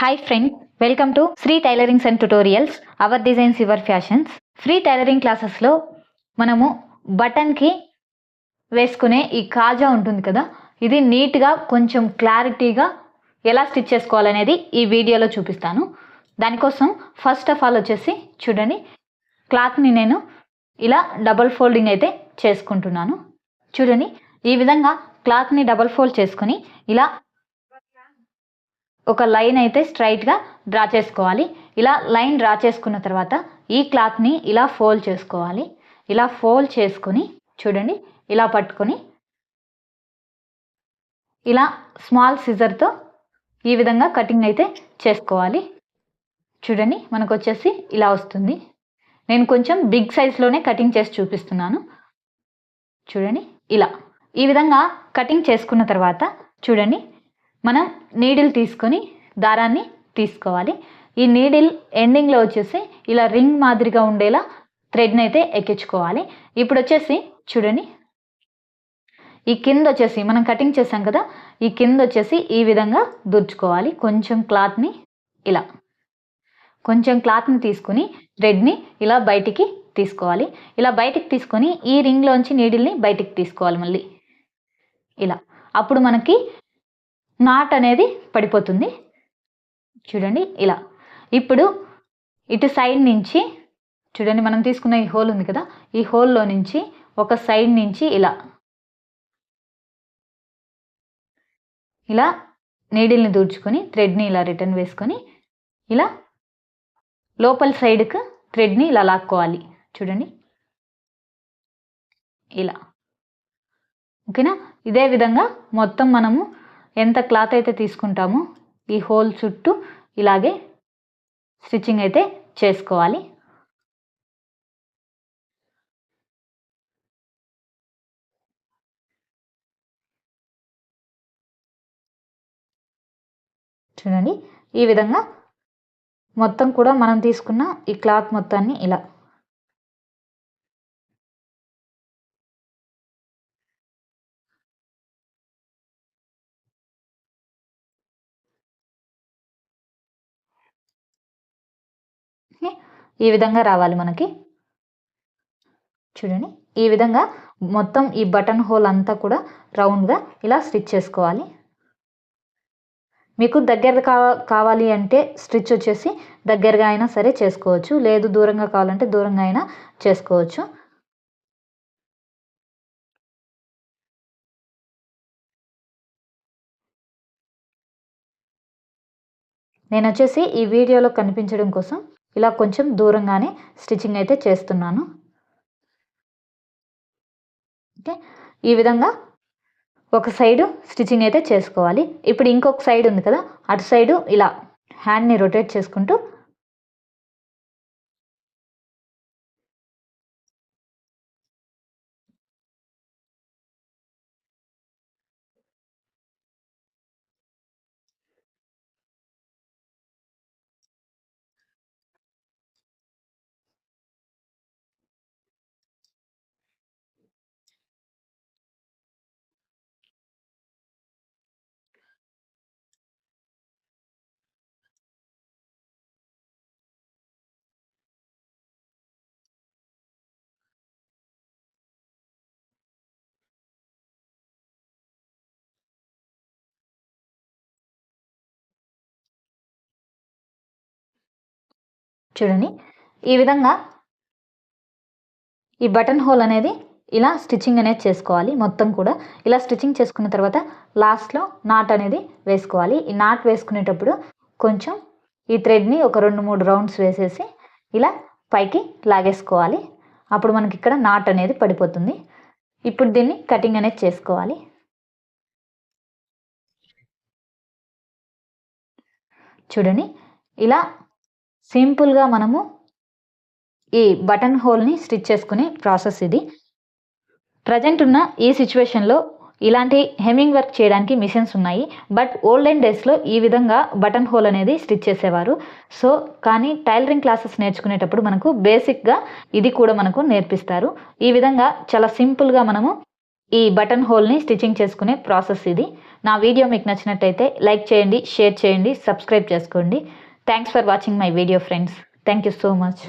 Hi friends, welcome to Sri Tailorings and Tutorials, our designs, your fashions. Free tailoring క్లాసెస్లో మనము బటన్కి వేసుకునే ఈ కాజా ఉంటుంది కదా, ఇది నీట్గా కొంచెం క్లారిటీగా ఎలా స్టిచ్ చేసుకోవాలనేది ఈ వీడియోలో చూపిస్తాను. దానికోసం ఫస్ట్ ఆఫ్ ఆల్ వచ్చేసి చూడండి, క్లాత్ని నేను ఇలా డబుల్ ఫోల్డింగ్ అయితే చేసుకుంటున్నాను. చూడండి, ఈ విధంగా క్లాత్ని డబుల్ ఫోల్డ్ చేసుకొని ఇలా ఒక లైన్ అయితే స్ట్రైట్గా డ్రా చేసుకోవాలి. ఇలా లైన్ డ్రా చేసుకున్న తర్వాత ఈ క్లాత్ని ఇలా ఫోల్డ్ చేసుకోవాలి. ఇలా ఫోల్డ్ చేసుకొని చూడండి, ఇలా పట్టుకొని ఇలా స్మాల్ సిజర్తో ఈ విధంగా కటింగ్ అయితే చేసుకోవాలి. చూడండి, మనకు వచ్చేసి ఇలా వస్తుంది. నేను కొంచెం బిగ్ సైజ్లోనే కటింగ్ చేసి చూపిస్తున్నాను. చూడండి, ఇలా ఈ విధంగా కటింగ్ చేసుకున్న తర్వాత చూడండి, మనం నీడిల్ తీసుకొని దారాన్ని తీసుకోవాలి. ఈ నీడిల్ ఎండింగ్లో వచ్చేసి ఇలా రింగ్ మాదిరిగా ఉండేలా థ్రెడ్ని అయితే ఎక్కించుకోవాలి. ఇప్పుడు వచ్చేసి చూడండి, ఈ కింద వచ్చేసి మనం కటింగ్ చేసాం కదా, ఈ కింద వచ్చేసి ఈ విధంగా దుర్చుకోవాలి. కొంచెం క్లాత్ని తీసుకొని థ్రెడ్ని ఇలా బయటికి తీసుకోవాలి. ఇలా బయటికి తీసుకొని ఈ రింగ్లోంచి నీడిల్ని బయటికి తీసుకోవాలి మళ్ళీ ఇలా. అప్పుడు మనకి నాట్ అనేది పడిపోతుంది. చూడండి, ఇలా. ఇప్పుడు ఇటు సైడ్ నుంచి చూడండి, మనం తీసుకున్న ఈ హోల్ ఉంది కదా, ఈ హోల్లో నుంచి ఒక సైడ్ నుంచి ఇలా నీడిల్ని దూర్చుకొని థ్రెడ్ని ఇలా రిటర్న్ వేసుకొని ఇలా లోపల సైడ్కి థ్రెడ్ని ఇలా లాక్కోవాలి. చూడండి, ఇలా. ఓకేనా? ఇదే విధంగా మొత్తం మనము ఎంత క్లాత్ అయితే తీసుకుంటామో ఈ హోల్ చుట్టూ ఇలాగే స్టిచ్చింగ్ అయితే చేసుకోవాలి. చూడండి, ఈ విధంగా మొత్తం కూడా మనం తీసుకున్న ఈ క్లాత్ మొత్తాన్ని ఇలా ఈ విధంగా రావాలి మనకి. చూడండి, ఈ విధంగా మొత్తం ఈ బటన్ హోల్ అంతా కూడా రౌండ్గా ఇలా స్టిచ్ చేసుకోవాలి. మీకు దగ్గర కావాలి అంటే స్టిచ్ వచ్చేసి దగ్గరగా అయినా సరే చేసుకోవచ్చు, లేదు దూరంగా కావాలంటే దూరంగా అయినా చేసుకోవచ్చు. నేను వచ్చేసి ఈ వీడియోలో కనిపించడం కోసం ఇలా కొంచెం దూరంగానే స్టిచ్చింగ్ అయితే చేస్తున్నాను. ఓకే, ఈ విధంగా ఒక సైడు స్టిచ్చింగ్ అయితే చేసుకోవాలి. ఇప్పుడు ఇంకొక సైడ్ ఉంది కదా, అటు సైడు ఇలా హ్యాండ్ని రొటేట్ చేసుకుంటూ చూడండి, ఈ విధంగా ఈ బటన్ హోల్ అనేది ఇలా స్టిచ్చింగ్ అనేది చేసుకోవాలి. మొత్తం కూడా ఇలా స్టిచ్చింగ్ చేసుకున్న తర్వాత లాస్ట్లో నాట్ అనేది వేసుకోవాలి. ఈ నాట్ వేసుకునేటప్పుడు కొంచెం ఈ థ్రెడ్ని ఒక 2-3 రౌండ్స్ వేసేసి ఇలా పైకి లాగేసుకోవాలి. అప్పుడు మనకి ఇక్కడ నాట్ అనేది పడిపోతుంది. ఇప్పుడు దీన్ని కటింగ్ అనేది చేసుకోవాలి. చూడండి, ఇలా సింపుల్గా మనము ఈ బటన్ హోల్ని స్టిచ్ చేసుకునే ప్రాసెస్ ఇది. ప్రజెంట్ ఉన్న ఈ సిచ్యువేషన్లో ఇలాంటి హెమ్మింగ్ వర్క్ చేయడానికి మిషన్స్ ఉన్నాయి, బట్ ఓల్డెన్ డేస్లో ఈ విధంగా బటన్ హోల్ అనేది స్టిచ్ చేసేవారు. సో కానీ టైలరింగ్ క్లాసెస్ నేర్చుకునేటప్పుడు మనకు బేసిక్గా ఇది కూడా మనకు నేర్పిస్తారు. ఈ విధంగా చాలా సింపుల్గా మనము ఈ బటన్ హోల్ని స్టిచ్చింగ్ చేసుకునే ప్రాసెస్ ఇది. నా వీడియో మీకు నచ్చినట్టయితే లైక్ చేయండి, షేర్ చేయండి, సబ్స్క్రైబ్ చేసుకోండి. Thanks for watching my video friends. Thank you so much.